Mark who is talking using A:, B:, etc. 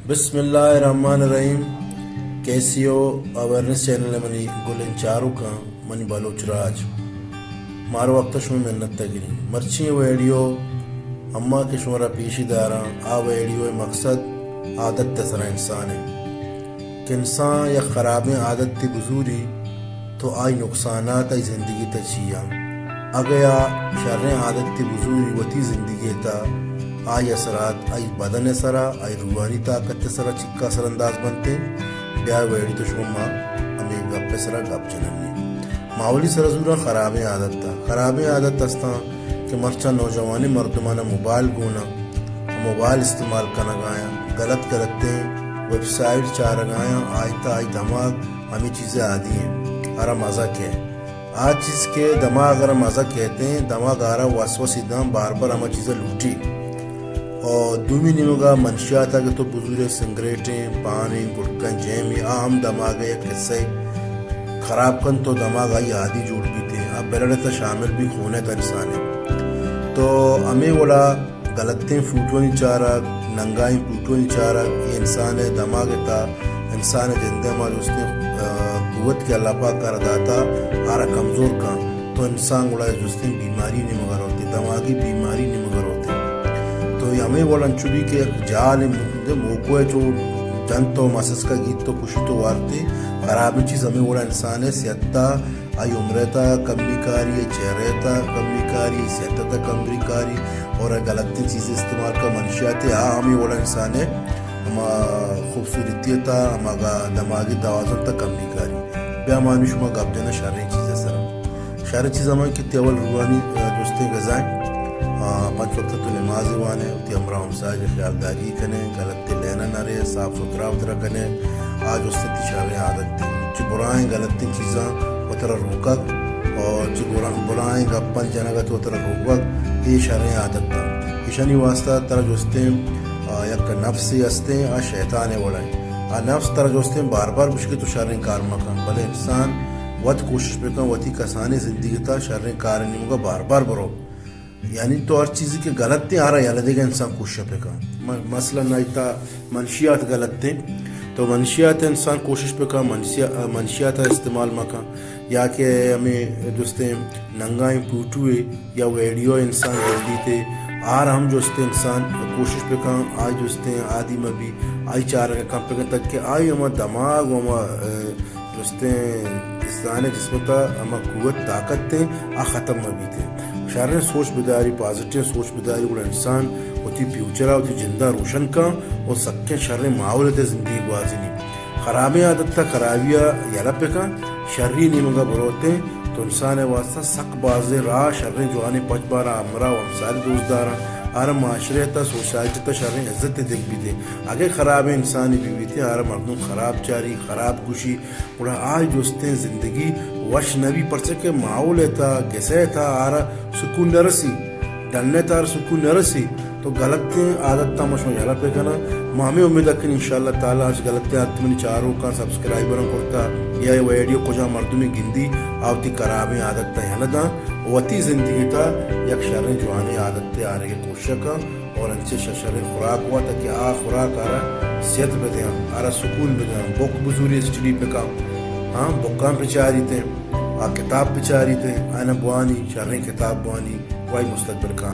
A: बिस्मिल्लाहिर्रहमानिर्रहीम। Casio awareness channel मनी गुलन चारू का मनी बलोच राज मारो वक्त में मेहनत तगिरी मर्ची वीडियो अम्मा के शुमरा पीशी दारा आ वीडियो मकसद आदत तसरा इंसान है कि इंसान या ख़राब आदत ती बुजूरी तो आई नुकसानात आई ज़िंदगी तचिया अगर या शर आदत ती बुजूरी वती ज़िंदगी था आई असरात आई बदन सरा आई रूहानी ताकत सरा चिक्का सर अंदाज बनते ब्याह वेड़ी तो शुमा हमें गप्पे सरा गप चलनी मावली सरा जूरा ख़राब आदत था ख़राब आदत हस्ता कि मर्चा नौजवानी मर्दमाना मोबाइल गोना मोबाइल इस्तेमाल करना गाया गलत करते वेबसाइट चार गाया आयता आई दिमाग हमें चीज़ें आदि हैं हरा मज़ा क्या है आज चीज़ के दिमाग अगर मज़ा कहते हैं दिमाग आ रहा वसवस दाम बार बार हमें चीज़ें लूटी और दूमी निमगा मंशियात कि तो बुजुर्ग सिगरेटें पानी गुटका जैमी आम दमाग एक किस्से ख़राब कन तो दमाग आई आदि जुड़ भी थे अब बेलड़े तो शामिल भी खूने था इंसान है तो हमें बोला गलतें फूटो नहीं चाह रहा नंगाई फूटो नहीं चाह रहा ये इंसान है दमाग था इंसान है जिंदे हमारे उसने कुव्वत के अल्लाह पाक कर दाता आरा कमज़ोर का तो इंसान बोला उसने बीमारी नहीं मगर होती दमागी बीमारी नहीं मगर होती तो हमें वो लंचुबी के जाल मोको जो जन तो मसस का गीत तो खुशी तो वारते खराब चीज़ हमें वो इंसान है सेहता आई उम्रता कमरिकारी है चेहरेता कमरिकारी सेहता कमरिकारी और गलत चीज़ें इस्तेमाल का मंशियात है हाँ हमें वो इंसान है हम खूबसूरतीता हमारा दिमागी तवाज़ुन तक कमरिकारी ब्या मानुष में गप देना शारी चीज़ें शारी चीज़ हमें कि तेवल रूहानी दोस्तें गजाएं पाँच वक्त तो नमाज वाने उती हमरा हमसाज ख्यालदारी कने गलत लेना न रहे साफ सुथरा उतरा कने आज उससे तिशारे आदत थी जो बुराएं गलत चीज़ां वो तरह रोकक और जो बुराएं गप्पन जनगत वो तरह रोकक ये शर आदत था ईशानी वास्ता तरह जोस्ते यक नफ्स हंसते आ शैतान वड़ाएं आ नफ्स तरह जोस्ते बार बार मुश्किल तो शर कार मकान भले इंसान वत कोशिश पे का वती कसाने ज़िंदगी था शर कार नहीं होगा बार बार बरो यानी तो हर चीज़ के गलत आ रहा है देगा इंसान कोशिश पे का मसला नहीं था मंशियात गलत थे तो मंशियात इंसान कोशिश पे का मंशियात इस्तेमाल मका या कि हमें दोस्ते नंगाई पूटुए या वीडियो इंसान जल्दी थे आर हम जोस्ते इंसान कोशिश पे का आज दोस्ते आदि में भी आई चार कम पे तक के आई हमारा दिमाग हमारा दोस्ते इंसान जिसमें था हमारा कुव्वत ताकत थे आ ख़त्म में भी थे शर सोच बिदारी पॉजिटिव सोच बिदारी वो इंसान होती फ्यूचर होती जिंदा रोशन का और सबके शर माहौल थे ज़िंदगी गुआजनी ख़राब आदत था खराबिया याला पे का शर्री नहीं मगा बरोते तो इंसान वास्ता सक बाज़ राह शर जो आने पच बारा हमरा व सारे दोस्तदारा आर माशरे था सोसाइटी था शर इज्जत देख भी थे आगे ख़राब इंसान भी थे आर मर्दों ख़राब चारी ख़राब खुशी पूरा आज दोस्तें ज़िंदगी वश नबी पर से के माहौल था कैसे था आर सुकून नरसी डलने तार सुकून नरसी तो गलत आदत था मशहूर याला पे करना मामी उम्मीद रखें इंशाल्लाह ताला आज गलत आदत में चारों का सब्सक्राइबर करता या वीडियो को जहाँ मर्दों में गिंदी आवती खराब आदत था याना था वती ज़िंदगी था यक शर जवानी आदत थे आ रही कोशिश का और अच्छे शर खुराक हुआ था कि आ खुराक आ रहा सेहत पे थे आ रहा सुकून पे थे बुक बुजूरी स्टडी पे काम हाँ बुक्का पे चारी थे आ किताब पे चारी थे आना बुआनी शर किताब बुआनी वाई मुस्तकबिल का